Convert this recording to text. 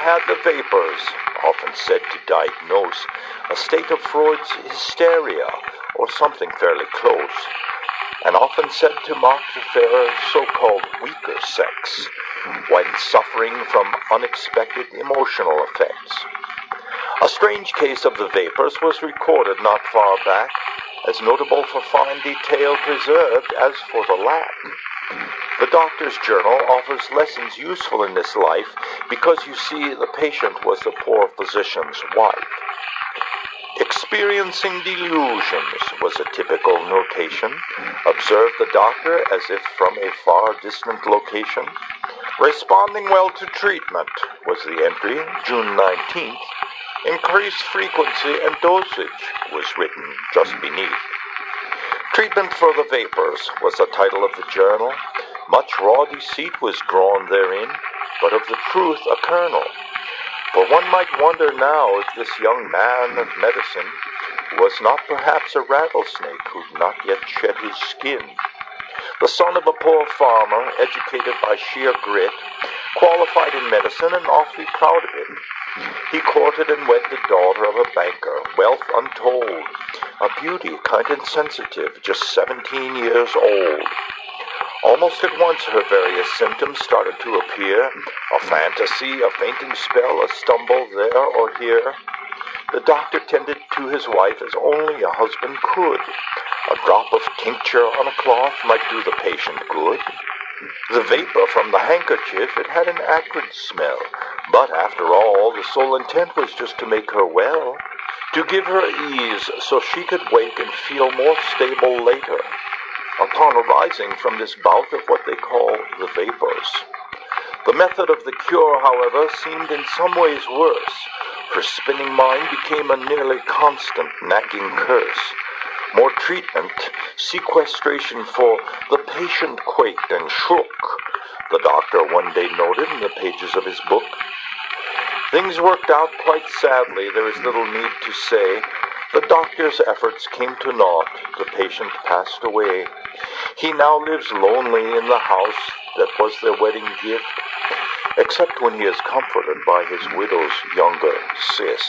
had the Vapours, often said to diagnose a state of Freud's hysteria or something fairly close, and often said to mark the fairer so-called weaker sex when suffering from unexpected emotional effects. A strange case of the Vapours was recorded not far back, as notable for fine detail preserved as for the lack. The doctor's journal offers lessons useful in this life because you see the patient was the poor physician's wife. Experiencing delusions was a typical notation, observed the doctor as if from a far distant location. Responding well to treatment was the entry, June 19th. Increased frequency and dosage was written just beneath. Treatment for the Vapours was the title of the journal. Much raw deceit was drawn therein, but of the truth a kernel. For one might wonder now if this young man of medicine was not perhaps a rattlesnake who'd not yet shed his skin. The son of a poor farmer, educated by sheer grit, qualified in medicine and awfully proud of it. He courted and wed the daughter of a banker, wealth untold, a beauty kind and sensitive, just 17 years old. Almost at once her various symptoms started to appear, a fantasy, a fainting spell, a stumble there or here. The doctor tended to his wife as only a husband could. A drop of tincture on a cloth might do the patient good. The vapor from the handkerchief, it had an acrid smell, but after all, the sole intent was just to make her well, to give her ease so she could wake and feel more stable later, upon arising from this bout of what they call the Vapours. The method of the cure, however, seemed in some ways worse. Her spinning mind became a nearly constant nagging curse. More treatment, sequestration, for the patient quaked and shook, the doctor one day noted in the pages of his book. Things worked out quite sadly, there is little need to say. The doctor's efforts came to naught, the patient passed away. He now lives lonely in the house that was their wedding gift, except when he is comforted by his widow's younger sis.